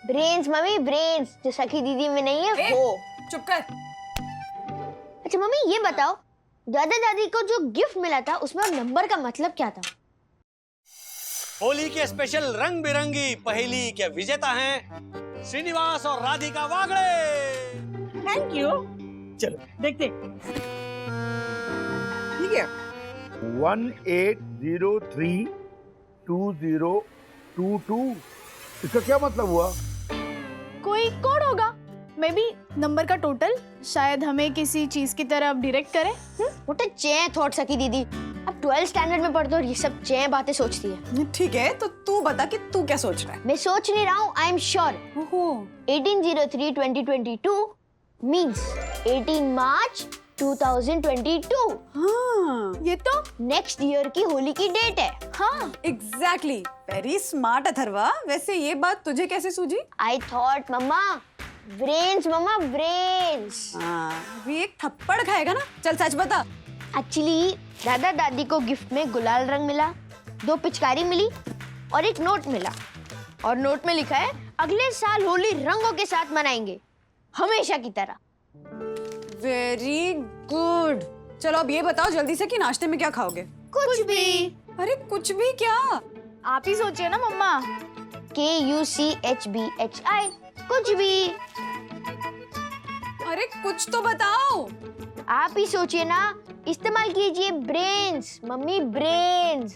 Brains mummy, brains, जो सखी दीदी में नहीं है वो। चुप कर। अच्छा मम्मी ये बताओ, दादा दादी को जो गिफ्ट मिला था उसमें नंबर का मतलब क्या था? होली के स्पेशल रंग बिरंगी पहेली के विजेता हैं श्रीनिवास और राधिका वागड़े। Thank you. चलो देखते। ठीक है। 18032022 इसका क्या मतलब हुआ? कोई कोड होगा, मे बी नंबर का टोटल, शायद हमें किसी चीज की तरफ डायरेक्ट करे। वो तो चे थॉट सकी दीदी, अब 12th स्टैंडर्ड में पढ़ते हो और ये सब चे बातें सोचती है। ठीक है, तो तू बता कि तू क्या सोच रहा है। मैं सोच नहीं रहा हूँ, आई एम श्योर। 1803-2022 मीन्स 18 मार्च 2022। हाँ, ये तो नेक्स्ट ईयर की होली की डेट है। हाँ, एग्जैक्टली। Very smart Atharva. वैसे ये बात तुझे कैसे सूझी? आई थॉट मम्मा, ब्रेन्स मम्मा, ब्रेन्स। हाँ, भी एक थप्पड़ खाएगा ना। चल सच बता। एक्चुअली दादा दादी को गिफ्ट में गुलाल रंग मिला, 2 पिचकारी मिली और एक नोट मिला, और नोट में लिखा है अगले साल होली रंगों के साथ मनाएंगे, हमेशा की तरह। Very good. चलो अब ये बताओ जल्दी से कि नाश्ते में क्या खाओगे? कुछ भी। अरे कुछ भी क्या? आप ही सोचिए ना मम्मा। KUCHBHI, कुछ भी। अरे कुछ तो बताओ। आप ही सोचिए ना, इस्तेमाल कीजिए ब्रेन्स मम्मी, ब्रेन्स।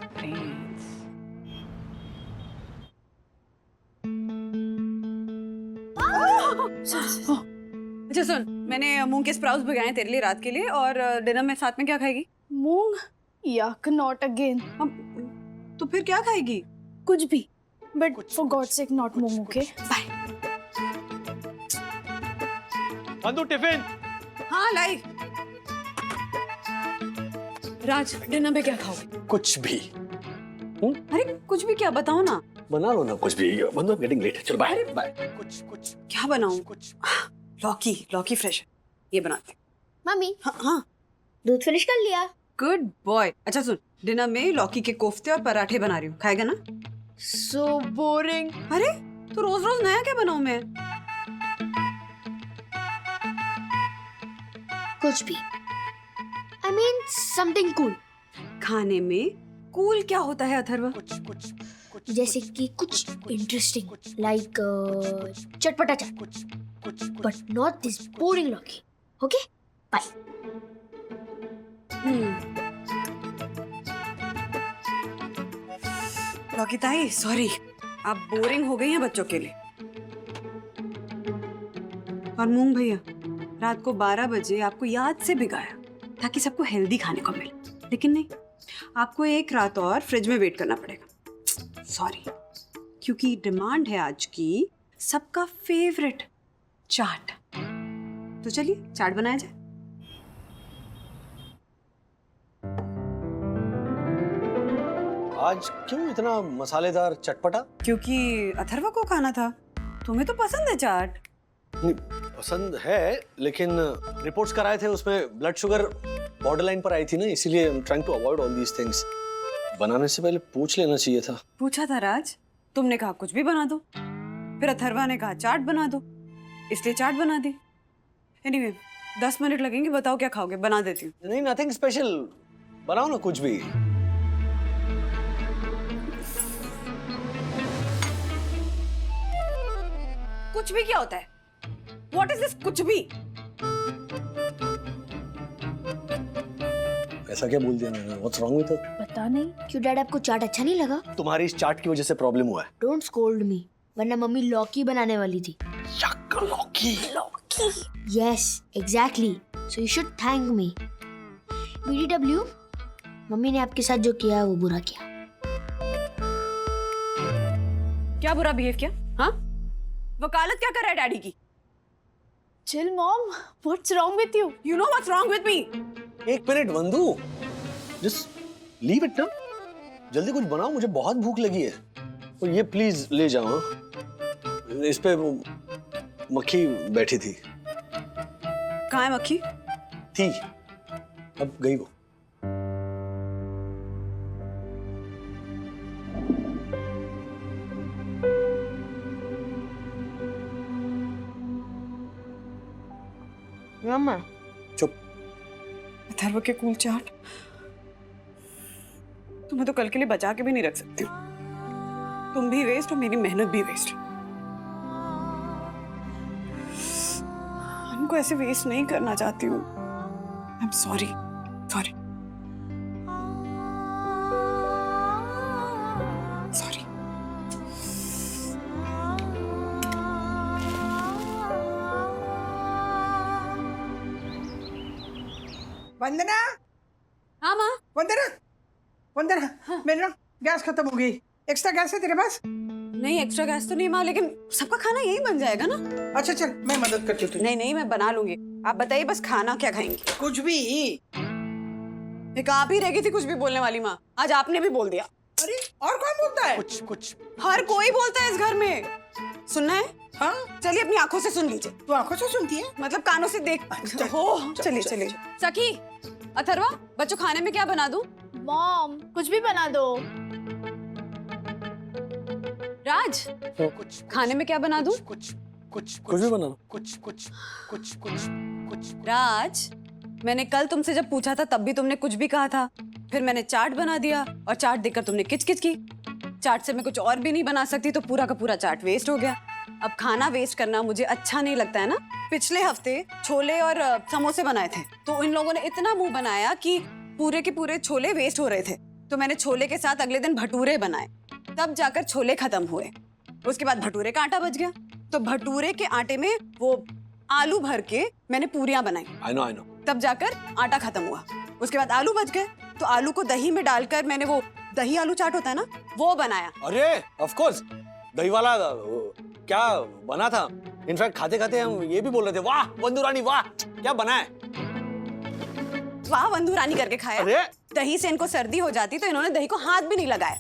अच्छा सुन, मैंने मूंग के स्प्राउट्स भिगाए तेरे लिए रात के लिए, और डिनर में साथ में क्या खाएगी? मूंग? यक, नॉट अगेन। तो फिर क्या खाएगी? कुछ भी, but for God sake not मूंग, ओके? बाय। बंधु टिफिन। हाँ लाई। राज, डिनर में क्या खाओगे? कुछ भी अरे कुछ भी क्या, बताओ ना। बना लो ना कुछ भी। बंधु गेटिंग लेट। चलो बाय बाय। कुछ कुछ क्या बनाऊं? कुछ लौकी, लौकी फ्रेश। ये बनाते। मम्मी हाँ हाँ, दूध फिनिश कर लिया। Good boy. अच्छा सुन, डिनर में लौकी के कोफ्ते और पराठे बना रही हूँ, खाएगा ना? So boring. अरे तो रोज रोज नया क्या बनाऊं मैं? कुछ भी, आई मीन समथिंग कूल। खाने में कूल क्या होता है अथर्वा? कुछ जैसे कि कुछ इंटरेस्टिंग, लाइक चटपटा चाट, बट नॉट दिस बोरिंग लौकी। Okay bye. लौकी ताई, सॉरी, आप बोरिंग हो गई हैं बच्चों के लिए। और मूंग भैया, रात को 12 बजे आपको याद से भिगाया ताकि सबको हेल्दी खाने को मिले, लेकिन नहीं, आपको एक रात और फ्रिज में वेट करना पड़ेगा। सॉरी, क्योंकि डिमांड है आज की सबका फेवरेट चाट। तो चलिए चाट बनाया जाए। आज क्यों इतना मसालेदार चटपटा? क्योंकि अथर्वा को खाना था। तुम्हें तो पसंद है चाट। नहीं, पसंद है, लेकिन रिपोर्ट्स कराए थे, उसमें ब्लड शुगर बॉर्डरलाइन पर आई थी ना, इसीलिए I am trying to avoid all these things. बनाने से पहले पूछ लेना चाहिए था। पूछा था राज, तुमने कहा कुछ भी बना दो, फिर अथर्वा ने कहा चाट बना दो, इसलिए चाट बना दी। एनीवे, 10 मिनट लगेंगे, बताओ क्या खाओगे, बना देती हूँ। नहीं, नथिंग स्पेशल, बनाओ ना कुछ भी। कुछ भी क्या होता है? What is this कुछ भी? ऐसा क्या बोल दिया मैंने? What's wrong with it? पता नहीं। क्यों डैड, आपको चाट अच्छा नहीं लगा? तुम्हारी इस चाट की वजह से प्रॉब्लम हुआ है। डोंट स्कोल्ड मी, वरना मम्मी लौकी बनाने वाली थी। यक, लौकी। Yes exactly, so you should thank me. BDW, mummy ने आपके साथ जो किया वो बुरा किया। क्या बुरा बिहेव किया? हाँ, वकालत क्या कर रहा है डैडी की? Chill mom, what's wrong with you? You know what's wrong with me? एक मिनट बंधु, जस्ट लीव इट ना। जल्दी कुछ बनाओ, मुझे बहुत भूख लगी है। और ये प्लीज ले जाओ, इस पे वो मक्खी बैठी थी। कहाँ है मक्खी? थी, अब गई वो। मम्मा चुप। अथर्व के कूल चाट तुम्हें तो कल के लिए बचा के भी नहीं रख सकती हूँ। तुम भी वेस्ट और मेरी मेहनत भी वेस्ट। हमको ऐसे वेस्ट नहीं करना चाहती हूँ। I am sorry sorry sorry. Vandana, हाँ माँ। वंदना, वंदना, मेरे ना गैस खत्म हो गई। एक्स्ट्रा गैस है तेरे पास? नहीं एक्स्ट्रा गैस तो नहीं माँ, लेकिन सबका खाना यही बन जाएगा ना। अच्छा चल, मैं मदद करती हूँ तुझे। नहीं नहीं मैं बना लूंगी। आप बताइए बस खाना क्या खाएंगी? कुछ भी। एक आप ही रह गई थी कुछ भी बोलने वाली माँ, आज आपने भी बोल दिया। अरे और कौन बोलता है? कुछ हर कोई बोलता है इस घर में। सुनना है? हाँ, चलिए अपनी आंखों से सुन लीजिए। तू आंखों से सुनती है? मतलब कानों से देख हो। चलिए चलिए। सखी, अथर्वा, बच्चों खाने में क्या बना दूं? मॉम कुछ भी बना दो। राज, खाने में क्या बना दूं? कुछ भी बना लो। राज, मैंने कल तुमसे जब पूछा था तब भी तुमने कुछ भी कहा था। फिर मैंने चाट बना दिया और चाट देखकर तुमने किचकिच की। चाट से मैं कुछ और भी नहीं बना सकती तो पूरा का पूरा चाट वेस्ट हो गया। अब खाना वेस्ट करना मुझे अच्छा नहीं लगता है ना। पिछले हफ्ते छोले और समोसे बनाए थे तो इन लोगों ने इतना मुंह बनाया कि पूरे के पूरे छोले वेस्ट हो रहे थे। तो मैंने छोले के साथ अगले दिन भटूरे बनाए, तब जाकर छोले खत्म हुए। उसके बाद भटूरे का आटा बच गया तो भटूरे के आटे में वो आलू भर के मैंने पूरियां बनाई। I know. तब जाकर आटा खत्म हुआ। उसके बाद आलू बच गए तो आलू को दही में डालकर मैंने वो दही आलू चाट होता है ना, वो बनाया। अरे ऑफ कोर्स, दही वाला क्या बना था। इनफैक्ट खाते खाते हम ये भी बोल रहे थे, वाह वंदू रानी वाह क्या बना है। वाह वंदू रानी करके खाया। अरे दही से इनको सर्दी हो जाती तो इन्होंने दही को हाथ भी नहीं लगाया।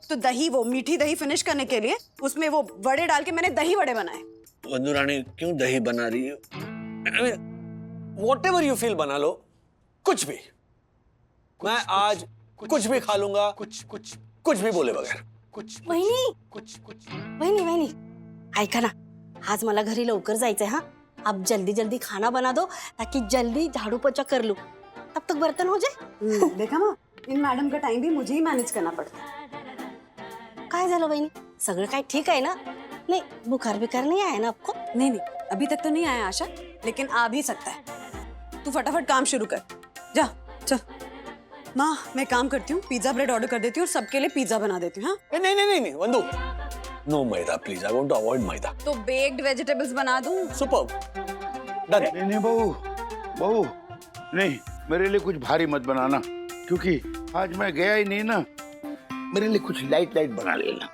तो दही, वो मीठी दही फिनिश करने के लिए उसमें वो वड़े डाल के मैंने दही वड़े बनाए। वंदू रानी क्यों दही बना रही है? व्हाटएवर यू फील बना लो, कुछ भी। मैं आज कुछ भी खा लूंगा, कुछ भी बोले बगैर। वहिनी ऐका ना, आज मला घरी लवकर जायचंय। हाँ, आप जल्दी जल्दी खाना बना दो ताकि जल्दी झाड़ू पोछा कर लूं, तब तक बर्तन हो जाए। देखा माँ, इन मैडम का टाइम भी मुझे ही मैनेज करना पड़ता है। काय झालं वहिनी, सगळं काय ठीक आहे ना? नहीं बुखार बिखार नहीं आया ना आपको? नहीं अभी तक तो नहीं आया आशा, लेकिन आ भी सकता है। तू फटाफट काम शुरू कर, जा चल। माँ मैं काम करती हूँ, पिज्जा ब्रेड ऑर्डर कर देती हूँ और सबके लिए पिज्जा बना देती हूँ। हाँ नहीं Vandu, no maida please, I want to avoid maida. तो बेक्ड वेजिटेबल्स बना दूँ? Superb, done. नहीं बहू नहीं, मेरे लिए कुछ भारी मत बनाना क्योंकि आज मैं गया ही नहीं ना। मेरे लिए कुछ लाइट बना लेना।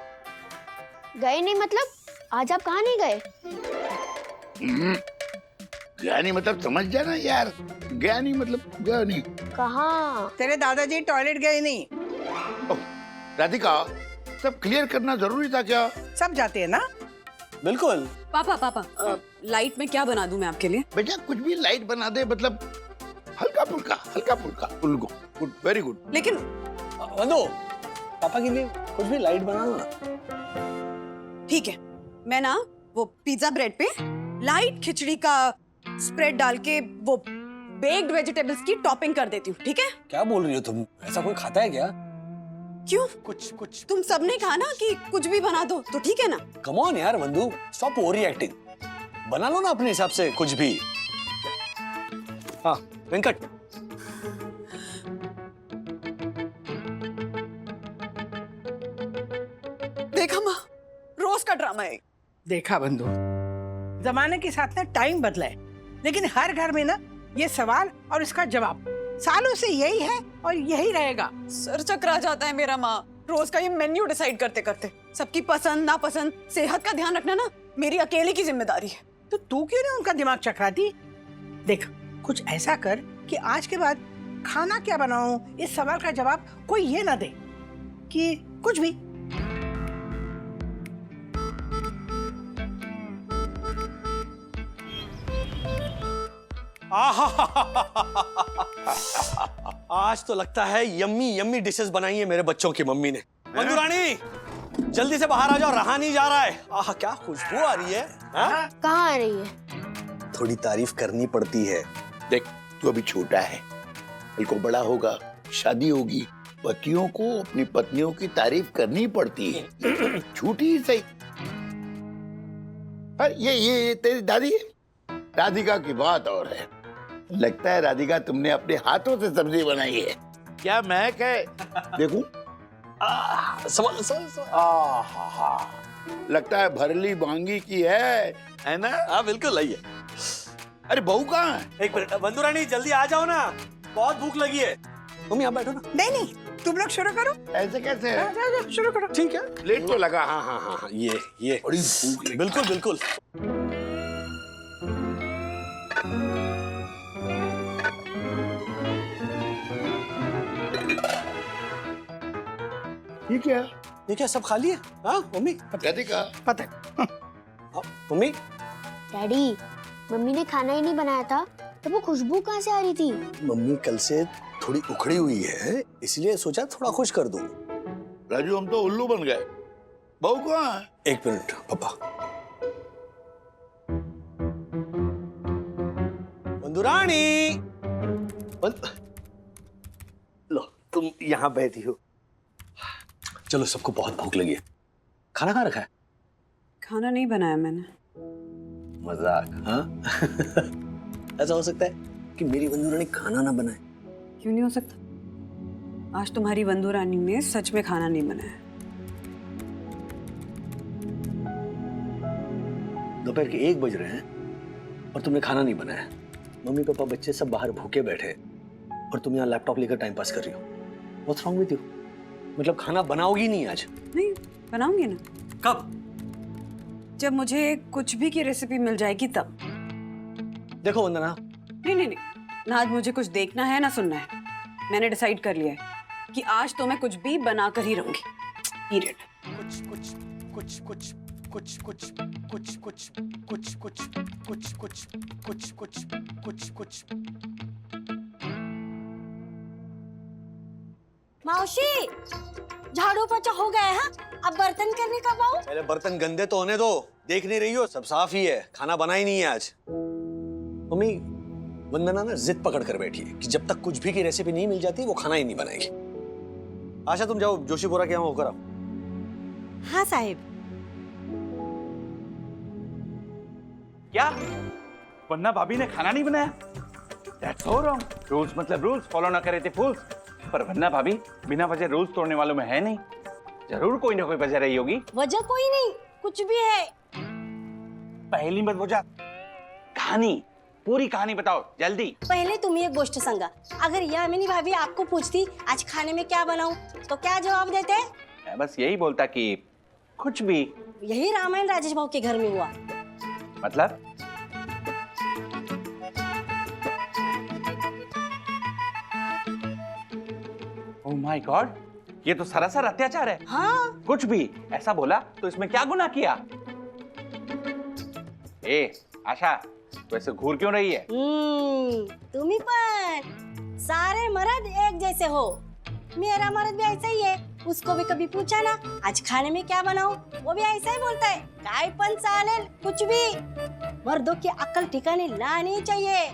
गए नहीं मतलब आज आप कहाँ नहीं गए? गया नहीं मतलब समझ जाना यार, गया नहीं मतलब गया नहीं। कहाँ? तेरे दादाजी टॉयलेट गए नहीं? राधिका, सब क्लियर करना जरूरी था क्या? सब जाते हैं ना। बिल्कुल। पापा लाइट में क्या बना दूं मैं आपके लिए? बेटा कुछ भी लाइट बना दे, मतलब हल्का फुल्का गुड, वेरी गुड। लेकिन वंदू, पापा के लिए कुछ भी लाइट बना दो ना। ठीक है, मैं ना वो पिज्जा ब्रेड पे लाइट खिचड़ी का स्प्रेड डाल के वो बेक्ड वेजिटेबल्स की टॉपिंग कर देती हूँ, ठीक है? क्या बोल रही हो तुम? ऐसा कोई खाता है क्या? क्यों? कुछ तुम सबने कहा ना कि कुछ भी बना दो, तो ठीक है ना? कम ऑन यार वंदू, स्टॉप ओवर रिएक्टिंग। बना लो ना अपने हिसाब से कुछ भी। हाँ वेंकट, देखा माँ, रोज का ड्रामा है। देखा बंधु, जमाने के साथ ना टाइम बदला है, लेकिन हर घर में ना ये सवाल और इसका जवाब सालों से यही है और यही रहेगा। सर चकरा जाता है मेरा माँ, रोज का ये मेन्यू डिसाइड करते करते। सबकी पसंद नापसंद, सेहत का ध्यान रखना ना मेरी अकेले की जिम्मेदारी है। तो तू क्यों नहीं उनका दिमाग चकराती? देख, कुछ ऐसा कर कि आज के बाद खाना क्या बनाऊं इस सवाल का जवाब कोई ये ना दे कि कुछ भी। आज तो लगता है यम्मी डिशेस बनाई है मेरे बच्चों की मम्मी ने। वंदू रानी, जल्दी से बाहर आ जाओ, रहा नहीं जा रहा है। आह क्या खुशबू आ रही है। हाँ? कहाँ आ रही है? थोड़ी तारीफ करनी पड़ती है। देख, तू अभी छोटा है, कल को बड़ा होगा, शादी होगी, पतियों को अपनी पत्नियों की तारीफ करनी पड़ती है, झूठी ही सही। पर ये तेरी दादी है? राधिका की बात और है। लगता है राधिका तुमने अपने हाथों से सब्जी बनाई है। क्या महक है, देखूं? लगता है भरली बांगी की है ना? हाँ बिल्कुल आइए। अरे बहू कहाँ है? एक मिनट, बंधु रानी जल्दी आ जाओ ना, बहुत भूख लगी है। मम्मी आप बैठो ना। नहीं, तुम लोग शुरू करो। ऐसे कैसे है? जा, शुरू करो। ठीक है, लेट तो लगा। हाँ हाँ हाँ, ये बड़ी भूख लगी। बिल्कुल बिल्कुल। ठीक है। ये क्या सब खाली है? हाँ मम्मी। राधिका, पता है। हाँ, मम्मी डैडी, मम्मी ने खाना ही नहीं बनाया था तो वो खुशबू कहाँ से आ रही थी? मम्मी कल से थोड़ी उखड़ी हुई है, इसलिए सोचा थोड़ा खुश कर दूं। राजू हम तो उल्लू बन गए। बहू कहाँ है? एक मिनट पापा। बंधुरानी, लो तुम यहाँ बैठी हो। चलो, सबको बहुत भूख लगी है। खाना कहाँ रखा है? खाना नहीं बनाया मैंने। मजाक? हाँ ऐसा हो सकता है कि मेरी बंधुरानी खाना ना बनाए? क्यों नहीं हो सकता? आज तुम्हारी बंधु रानी ने सच में खाना नहीं बनाया। दोपहर के 1 बज रहे हैं और तुमने खाना नहीं बनाया। मम्मी पापा बच्चे सब बाहर भूखे बैठे हैं और तुम यहाँ लैपटॉप लेकर टाइम पास कर रही हो। What's wrong with you? मतलब खाना बनाओगी नहीं आज? नहीं बनाऊंगी ना। कब? जब मुझे कुछ भी की रेसिपी मिल जाएगी तब। देखो वंदना, नहीं, ना आज मुझे कुछ देखना है ना सुनना है। मैंने डिसाइड कर लिया है कि आज तो मैं कुछ भी बना कर ही रहूंगी। पीरियड। मौसी, झाड़ू पोछा हो गया है? अब बर्तन करने कब आऊं? पहले बर्तन गंदे तो होने दो। देख नहीं रही हो, सब साफ ही है। खाना बना ही नहीं है आज। मम्मी, वंदना ना जिद पकड़ कर बैठी है कि जब तक कुछ भी की रेसिपी नहीं मिल जाती वो खाना ही नहीं बनाएगी। आशा तुम जाओ जोशीपुरा के यहाँ होकर आओ। हाँ साहिब। क्या वन्ना भाभी ने खाना नहीं बनाया? That's so wrong. रूल्स मतलब रूल्स फॉलो ना करे थे फूल्स। पर वन्ना भाभी बिना वजह रूल्स तोड़ने वालों में है नहीं। जरूर कोई ना कोई वजह रही होगी। वजह कोई नहीं, कुछ भी है। पहली मत बुझा, कहानी, पूरी कहानी बताओ जल्दी। पहले तुम एक गोष्ट सांगा। अगर यामिनी भाभी आपको पूछती आज खाने में क्या बनाऊं, तो क्या जवाब देते? मैं बस यही बोलता कि कुछ भी। यही रामायण राजेश भाव के घर में हुआ। मतलब? ओह माय गॉड, ये तो सरासर अत्याचार है। हाँ, कुछ भी ऐसा बोला तो इसमें क्या गुनाह किया? ए आशा, तो ऐसे घूर क्यों रही है? तुम्ही पण सारे मर्द एक जैसे हो। मेरा मर्द भी ऐसा ही है। उसको भी कभी पूछा ना आज खाने में क्या बनाऊं, वो भी ऐसा ही बोलता है, काय पण चालेल, कुछ भी। मर्दों की अक्ल ठिकाने लानी चाहिए।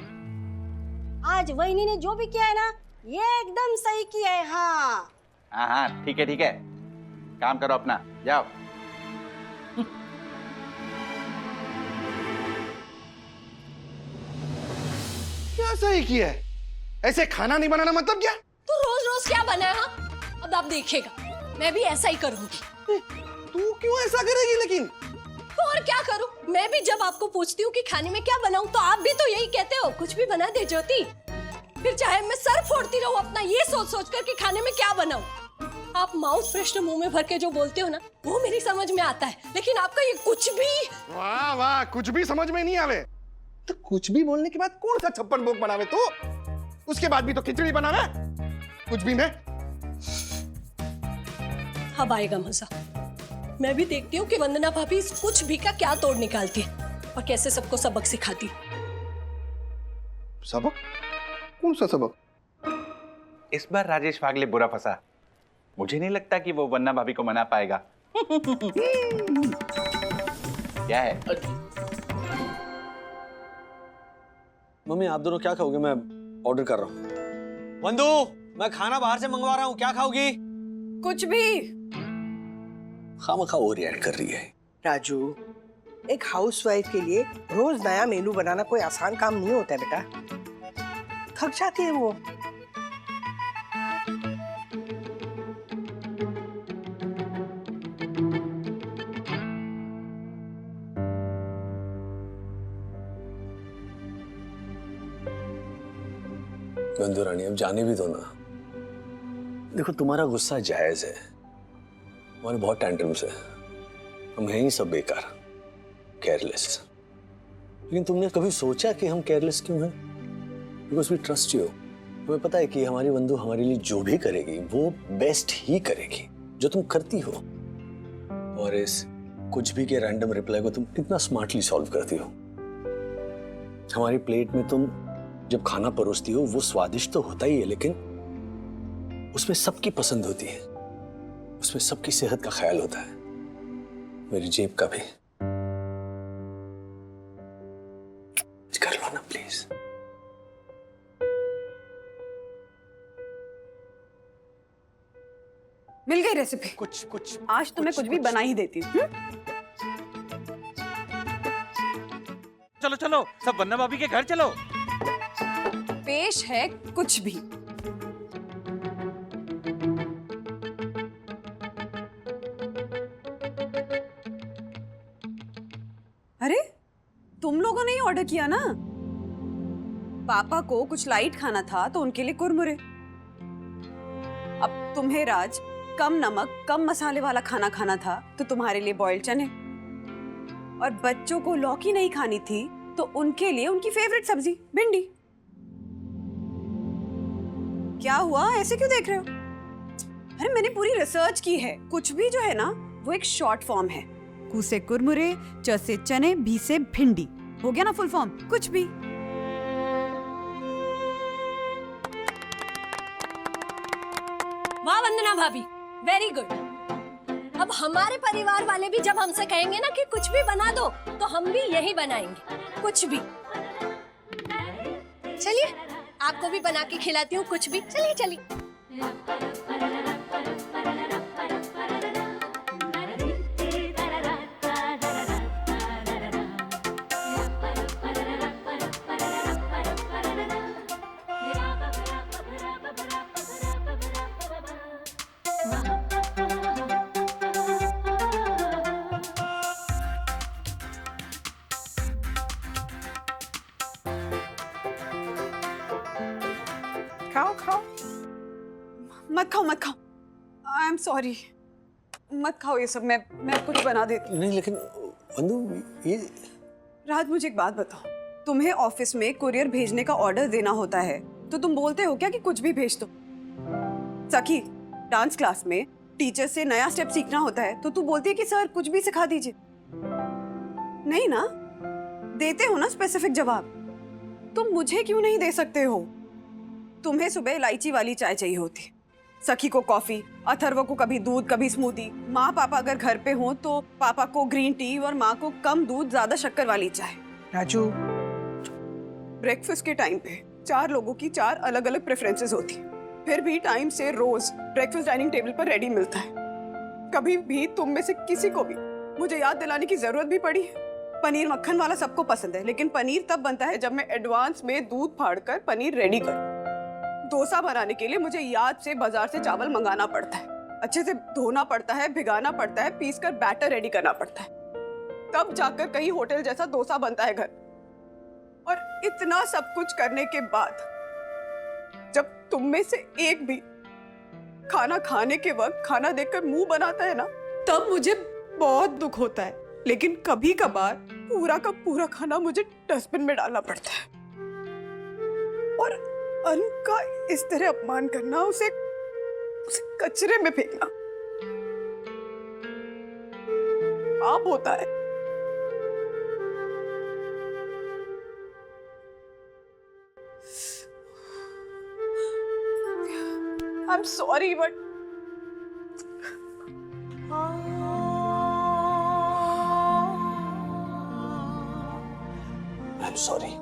आज वहिनी ने जो भी किया है ना, ये एकदम सही किया है। हाँ हाँ ठीक है, काम करो अपना, जाओ। क्या सही किया है? ऐसे खाना नहीं बनाना मतलब क्या? तू रोज रोज क्या बना है? हाँ? अब आप देखिएगा, मैं भी ऐसा ही करूंगी। तू क्यों ऐसा करेगी लेकिन? और क्या करूं? मैं भी जब आपको पूछती हूँ कि खाने में क्या बनाऊं, तो आप भी तो यही कहते हो, कुछ भी बना दे ज्योति। फिर चाहे मैं सर फोड़ती रहूं अपना ये सोच सोच कर कि खाने में क्या बनाऊं। आप माउस फ्रेशनर मुंह में भर के जो बोलते हो ना, वो मेरी समझ में आता है, लेकिन आपका ये कुछ भी। वाह वाह, कुछ भी समझ में नहीं आवे। तो कुछ भी बोलने के बाद कौन सा 56 भोग बनावे तू? उसके बाद भी तो खिचड़ी बनावे। कुछ भी में अब आएगा मजा। मैं भी देखती हूँ कि वंदना भाभी इस कुछ भी का क्या तोड़ निकालती है और कैसे सबको सबक सिखाती है। सबक? कौन सा सबक? इस बार राजेश फागले बुरा फंसा। मुझे नहीं लगता कि वो वन्ना भाभी को मना पाएगा। क्या है? मम्मी आप दोनों क्या खाओगे? मैं ऑर्डर कर रहा हूँ। वंदू, मैं खाना बाहर से मंगवा रहा हूँ, क्या खाओगी? कुछ भी। खामखा वो रिएक्ट कर रही है। राजू, एक हाउसवाइफ के लिए रोज नया मेनू बनाना कोई आसान काम नहीं होता है बेटा। थक जाती है वो। वंदू रानी, अब जाने भी दो ना। देखो तुम्हारा गुस्सा जायज है, हमारे बहुत टेंट्रम्स है, हम हैं ही सब बेकार, केयरलेस। लेकिन तुमने कभी सोचा कि हम केयरलेस क्यों हैं? Because we trust you. हमें पता है कि हमारी वंदू हमारे लिए जो भी करेगी वो बेस्ट ही करेगी, जो तुम करती हो। और इस कुछ भी के रैंडम रिप्लाई को तुम कितना स्मार्टली सॉल्व करती हो। हमारी प्लेट में तुम जब खाना परोसती हो वो स्वादिष्ट तो होता ही है, लेकिन उसमें सबकी पसंद होती है, उसमें सबकी सेहत का ख्याल होता है, मेरी जेब का भी। कर लो ना प्लीज। मिल गई रेसिपी। कुछ आज तो मैं कुछ भी बना ही देती हूँ। चलो चलो, सब वन्ना भाभी के घर चलो। पेश है कुछ भी। अरे तुम लोगों ने ही ऑर्डर किया ना? पापा को कुछ लाइट खाना था तो उनके लिए कुरमुरे। अब तुम्हें राज कम नमक कम मसाले वाला खाना खाना था तो तुम्हारे लिए बॉइल्ड चने। और बच्चों को लौकी नहीं खानी थी तो उनके लिए उनकी फेवरेट सब्जी भिंडी। क्या हुआ, ऐसे क्यों देख रहे हो? अरे मैंने पूरी रिसर्च की है। कुछ भी जो है ना वो एक शॉर्ट फॉर्म है। कु से कुरमुरे, च से चने, भी से भिंडी। हो गया ना फुल फॉर्म कुछ भी। वाह वंदना भाभी, वेरी गुड। अब हमारे परिवार वाले भी जब हमसे कहेंगे ना कि कुछ भी बना दो तो हम भी यही बनाएंगे, कुछ भी। चलिए आपको भी बना के खिलाती हूँ कुछ भी। चलिए चलिए। खाओ खाओ। मत खाओ मत खाओ। आई एम सॉरी। मत खाओ ये सब। मैं कुछ बना देती हूँ। नहीं, लेकिन वंदू ये राज मुझे एक बात बताओ, तुम्हें ऑफिस में कुरियर भेजने का ऑर्डर देना होता है तो तुम बोलते हो क्या कि कुछ भी भेज दो? सखी, डांस क्लास में टीचर से नया स्टेप सीखना होता है तो तू बोलती है कि सर कुछ भी सिखा दीजिए। नहीं ना, देते हो ना स्पेसिफिक जवाब। तुम मुझे क्यों नहीं दे सकते हो? तुम्हें सुबह इलायची वाली चाय चाहिए होती, सखी को कॉफी, अथर्व को कभी दूध कभी स्मूदी, माँ पापा अगर घर पे हो तो पापा को ग्रीन टी और माँ को कम दूध ज्यादा शक्कर वाली चाय। राजू, ब्रेकफास्ट के टाइम पे 4 लोगों की 4 अलग अलग प्रेफरेंसेस होती है, फिर भी टाइम से रोज ब्रेकफास्ट डाइनिंग टेबल पर रेडी मिलता है। कभी भी तुम में से किसी को भी मुझे याद दिलाने की जरूरत भी पड़ी है? पनीर मक्खन वाला सबको पसंद है, लेकिन पनीर तब बनता है जब मैं एडवांस में दूध फाड़कर पनीर रेडी करूं। डोसा बनाने के लिए मुझे याद से बाजार से चावल मंगाना पड़ता है, अच्छे से धोना पड़ता है, भिगाना पड़ता है, पीसकर बैटर रेडी करना पड़ता है, तब जाकर कहीं होटल जैसा डोसा बनता है घर। और इतना सब कुछ करने के बाद जब तुम में से एक भी खाना खाने के वक्त खाना देखकर मुंह बनाता है ना, तब मुझे बहुत दुख होता है। लेकिन कभी कभार पूरा का पूरा खाना मुझे डस्टबिन में डालना पड़ता है। और अन्न का इस तरह अपमान करना, उसे कचरे में फेंकना पाप होता है। I'm sorry, but I'm sorry.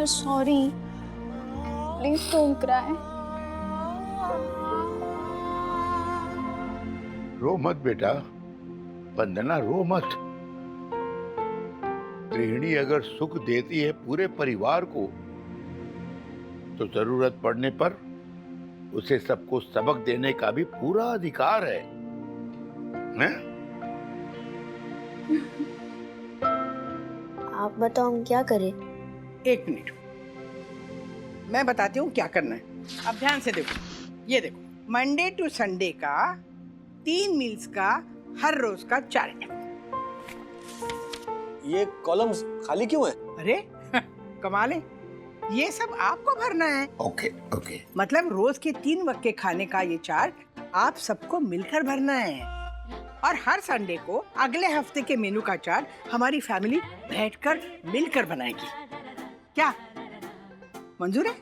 Sorry please don't cry. रो मत बेटा, वंदना रो मत। गृहिणी अगर सुख देती है पूरे परिवार को, तो जरूरत पड़ने पर उसे सबको सबक देने का भी पूरा अधिकार है, हैं? आप बताओ हम क्या करें? एक मिनट, मैं बताती हूँ क्या करना है। अब ध्यान से देखो, ये देखो, मंडे टू संडे का 3 मील्स का हर रोज का चार्ट। ये कॉलम्स खाली क्यों है? अरे कमाल है, ये सब आपको भरना है। Okay okay. मतलब रोज के 3 वक्त के खाने का ये चार्ट आप सबको मिलकर भरना है, और हर संडे को अगले हफ्ते के मेनू का चार्ट हमारी फैमिली बैठकर मिलकर बनाएगी। क्या मंजूर है?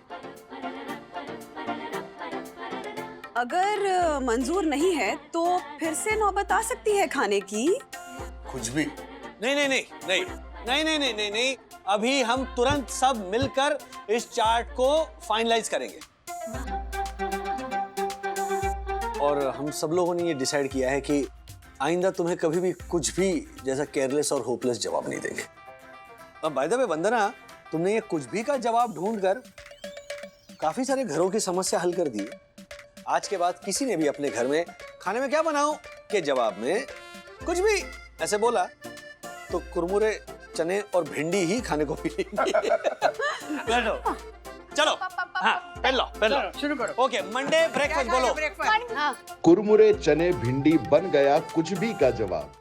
अगर मंजूर नहीं है तो फिर से नौबत आ सकती है खाने की। कुछ भी नहीं नहीं नहीं नहीं नहीं नहीं नहीं नहीं नहीं, अभी हम तुरंत सब मिलकर इस चार्ट को फाइनलाइज करेंगे। और हम सब लोगों ने ये डिसाइड किया है कि आइंदा तुम्हें कभी भी कुछ भी जैसा केयरलेस और होपलेस जवाब नहीं देंगे। अब बाय द वे वंदना, तुमने ये कुछ भी का जवाब ढूंढकर काफी सारे घरों की समस्या हल कर दी है। आज के बाद किसी ने भी अपने घर में खाने में क्या बनाऊं के जवाब में कुछ भी ऐसे बोला तो कुरमुरे, चने और भिंडी ही खाने को मिलेंगी। बैठो, चलो, हाँ, पहन लो। शुरू करो। ओके, मंडे ब्रेकफास्ट बोलो। ब्रेकफास्ट। कुरमुरे चने भिंडी बन गया कुछ भी का जवाब।